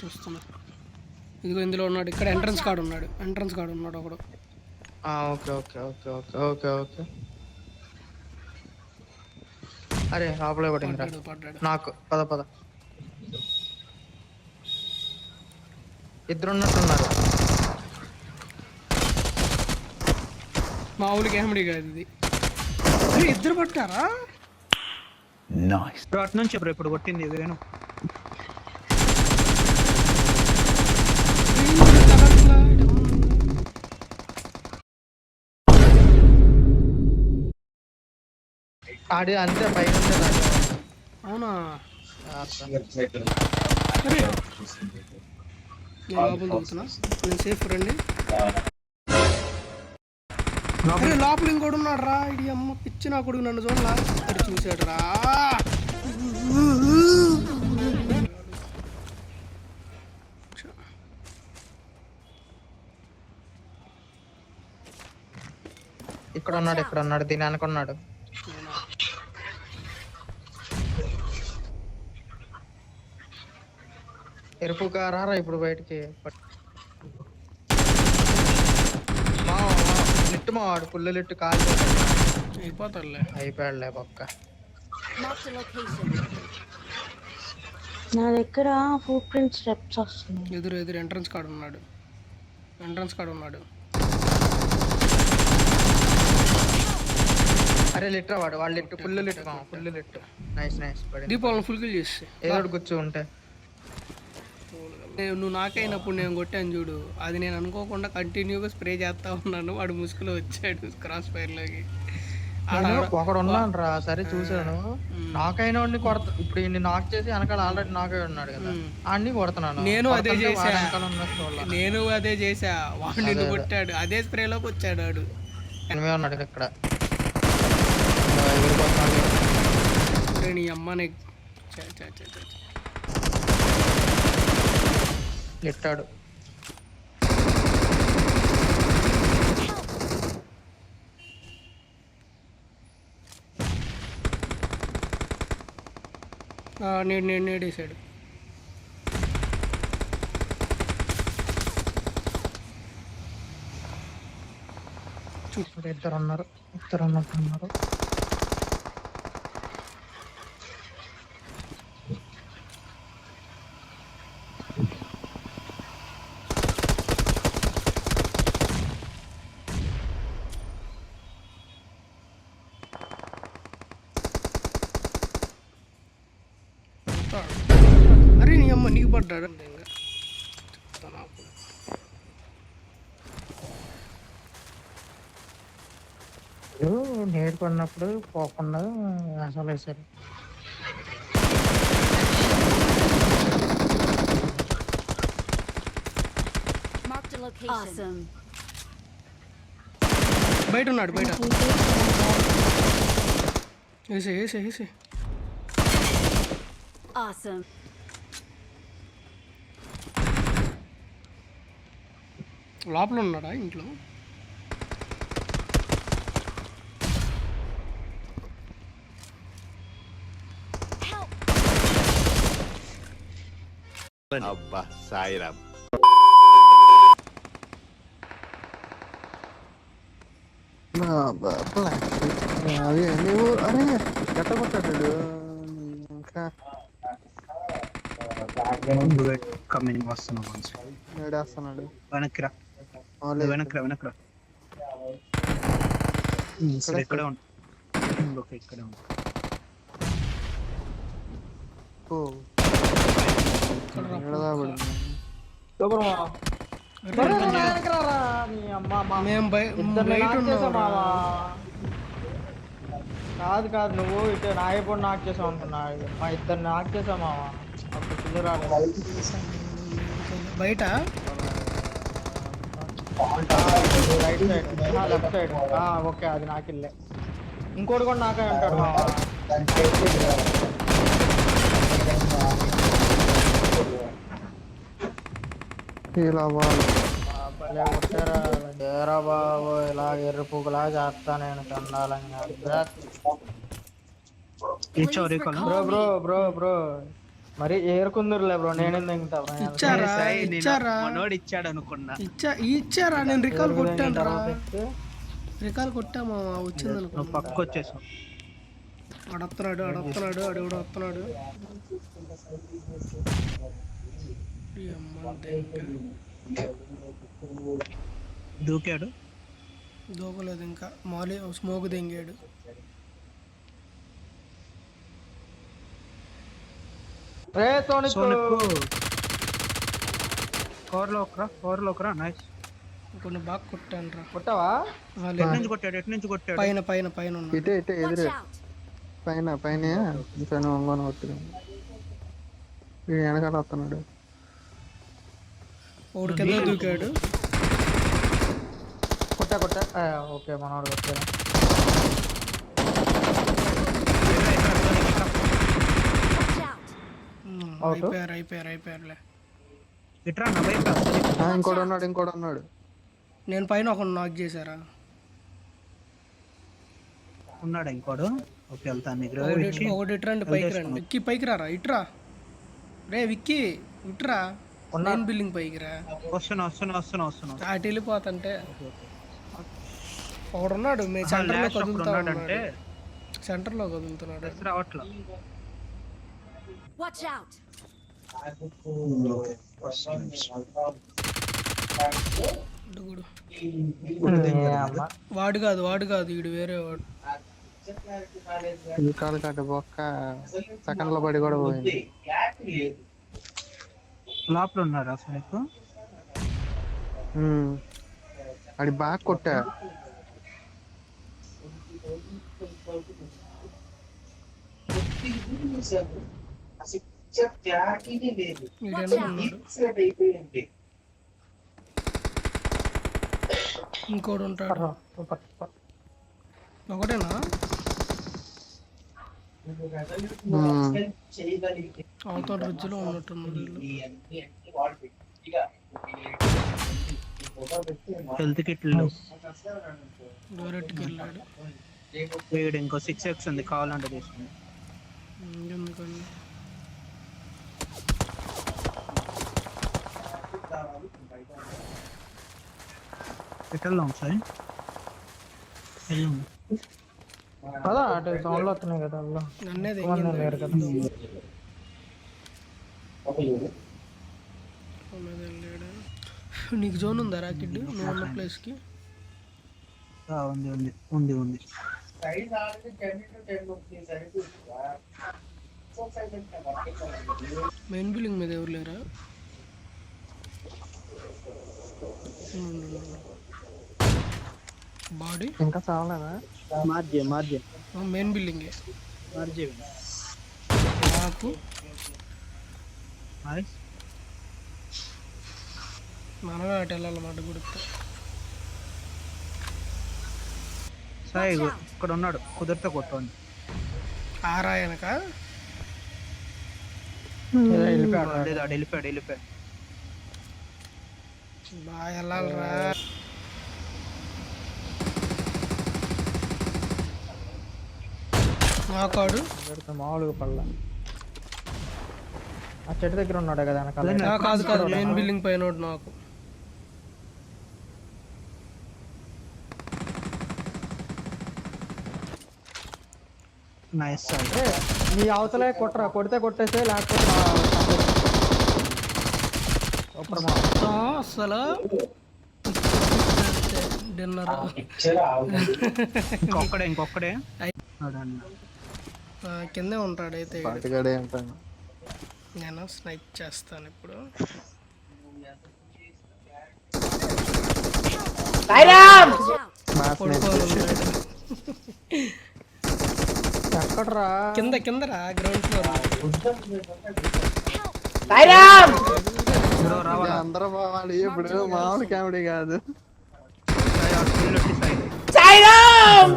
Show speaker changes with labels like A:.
A: చూస్తున్నా. ఇదిగో ఇందులో ఉన్నాడు. ఇక్కడ ఎంట్రన్స్ కార్డు ఉన్నాడు ఒకడు.
B: Okay okay okay okay okay okay. అరే లోపలే పడిందిరా
A: పడ్డాడు.
B: నాకు. పద పద. ఇద్దరు ఉన్నట్టున్నారు.
A: మామూలుగా ఏమిడి కాదు ఇది. ఇద్దరు పట్టారా?
C: అటు నుంచి ఇప్పుడు కొట్టింది వేణు.
B: ఆడి అంతే పైన.
A: అవునా? నేను లోపల దిగుతున్నా. నేను సేఫ్ రండి. లోపల ఇంకోటి ఉన్నాడు రా. ఇది అమ్మ పిచ్చి నా కొడుకు నన్ను చూడలా. అది చూసాడు రా.
B: ఇక్కడ ఉన్నాడు దీని అనుకున్నాడు. ఎరుపుగా రారా ఇప్పుడు బయటికి. లిట్టు మావాడు పుల్ల లిట్టు కాలు అయిపోయాడులే పక్క.
D: నా దగ్గర ఫుట్ ప్రింట్ స్టెప్స్ వస్తున్నాయి.
A: ఎదురు ఎంట్రన్స్ కార్డు ఉన్నాడు.
B: అరే లిట్రా వాడు లిట్టు ఫుల్ లిట్టు. నైస్ పడింది.
A: దీపావళి ఫుల్ కిల్ చేసి
B: ఏదో కూర్చో ఉంటే.
A: నువ్వు నాకైనప్పుడు నేను కొట్టాను చూడు. అది నేను అనుకోకుండా కంటిన్యూగా స్ప్రే చేస్తా ఉన్నాను. వాడు ముసుగులో వచ్చాడు క్రాస్ ఫైర్ లోకి.
B: ఒకడు ఉన్నాను రా. సరే చూసాను. నాకైనా కొడత. ఇప్పుడు ఇన్ని నాక్ చేసి వెనకాల ఆల్రెడీ నాకే ఉన్నాడు కదా. అన్ని కొడుతున్నాను.
A: నేను అదే చేసా. వాడు నిన్ను కొట్టాడు. అదే స్ప్రేలోకి వచ్చాడు వాడు.
B: ఉన్నాడు ఇక్కడ.
A: నీ అమ్మని
B: ఎట్టాడు.
A: నేడేసాడు.
B: ఇద్దరు ఉన్నట్టున్నారు.
A: అరే నీ అమ్మ నీకు పడ్డాడు.
B: నేర్పడినప్పుడు పోకుండా అసలు వేసారు.
A: బయట ఉన్నాడు. వేసే లోపల ఉన్నాడా ఇంట్లో?
E: అబ్బా సాయిరామ్.
B: అదే నువ్వు అరే గట్ట కొట్టాడు. వస్తున్నాడు
C: వెనక్కిరా. ఇక్కడే ఉంటా. ఇక్కడే ఉంటా.
B: కాదు నువ్వు ఇటు నాయపూడి నాక్ చేసావు అనుకున్నా. మా ఇద్దరు నాక్ చేసావు మావా. అప్పుడు పిల్లలు
A: బయట
B: right side left side. Okay అది నాకిల్లే. ఇంకోటి కూడా నాకే ఉంటాడు మావా. ఏరా బాబు ఇలా ఎర్రపుగులా చేస్తా నేను చండాలంగా. బ్రో మరి ఏరుకుందరులే బ్రో, నేనేం తింటా
A: ఇచ్చారా ఇచ్చారా
C: మనోడు ఇచ్చాడు అనుకున్నా.
A: ఇచ్చారా నేను రికాల్ కొట్టాను రా, రికాల్ కొట్టామా వచ్చింది
C: నువ్వు
A: అనుకో.
C: పక్క వచ్చేసావు.
A: అడొస్తున్నాడు అడు కూడా వస్తున్నాడు. ఈ అమ్మ దెంగ.
C: దూకాడు.
A: దూకలేదు ఇంకా, మాలి స్మోక్ దెంగాడు.
B: రే సోనిక్
C: కవర్లో ఒకరా. నైస్.
A: కొన్ని బాగా కొట్టాను రా.
B: కొట్టావా?
C: ఎటు నుంచి కొట్టాడు?
A: పైన పైన పైన ఉన్నాడు.
F: ఇటే ఎదురే పైన పైన ఒంగోని కొట్టుకుని వీడు వెనకాల వస్తున్నాడు.
A: ఒకటి కింద దూకాడు.
B: కొట్టా ఓకే మనోడు కొట్టాడు.
A: అయిపోయారులే.
C: ఇట్రా నా వైపు.
F: ఇంకోటి ఉన్నాడు.
A: నేను పైన ఒక నాక్ చేశారా.
C: ఉన్నాడా ఇంకోడు? ఓకే వెళ్తాను.
A: ఒకటి ఇట్రండి, పైకి రండి. విక్కీ పైకి రారా, ఇట్రా రే విక్కీ, ఇట్రా మెయిన్ బిల్డింగ్ పైకి రా.
C: వస్తున్నా.
A: అటు వెళ్ళిపోతుంటే ఒకడున్నాడు మీ సెంటర్లో కదులుతున్నాడు. సెంటర్లో కదులుతున్నాడు.
C: రావట్లా.
A: వాడు కాదు వీడు వేరే వాడు.
F: కాలు కట్ట బొక్క సెకండ్ లో పడి కూడా పోయింది.
C: లోపల ఉన్నారా అసలు?
F: అది బాగా కొట్టా.
A: ఇంకోడు ఉంటాడు. ఒకటేనా? అవతల రుచిలో ఉన్నట్టున్నారు.
C: హెల్త్ కిట్లు
A: డైరెక్ట్కి వెళ్ళాడు.
C: వీడు ఇంకో 6x ఉంది, కావాలంటే తీసుకుని.
A: ఎందుకని
C: ఎట్లా సార్?
B: కదా అటు సౌండ్లు వస్తున్నాయి కదా.
A: నన్నే
B: లేరు కదా.
A: నీకు జోన్ ఉందా రాకిడ్ నువ్వు ఉన్న ప్లేస్కి?
C: ఉంది.
A: మెయిన్ బిల్డింగ్ మీద ఎవరు లేరా? బాడీ
F: ఇంకా చావలేదా?
A: మెయిన్ బిల్డింగే నాకు. మనమే అటు వెళ్ళాలన్నమాట గుడితో.
C: సాయి ఇక్కడ ఉన్నాడు, కుదిరితే కొట్టండి.
A: ఆరాయనక
C: వెళ్ళిపోయాడు.
A: బాగా వెళ్ళాలరా. నాకాడు
B: మామూలుగా పడలా. ఆ చెట్టు దగ్గర ఉన్నాడు కదా వెనకాల.
A: కాదు మెయిన్ బిల్డింగ్ పైన నాకు.
C: నైస్.
B: నీ అవతలే కొట్టరా, కొడితే కొట్టేస్తే లేకపోతే
A: అసలు డిన్నర్
C: ఇంకొక్కడే
A: కిందే ఉంటాడు. అయితే
F: పాటిగాడే అంటాను.
A: నేను స్నైప్ చేస్తాను ఇప్పుడు.
B: ఎక్కడరా?
A: కిందరా గ్రౌండ్ ఫ్లోర్.
F: అందరూ పోవాలి ఇప్పుడు, మామూలు కామెడీ కాదు.
C: సాయిరామ్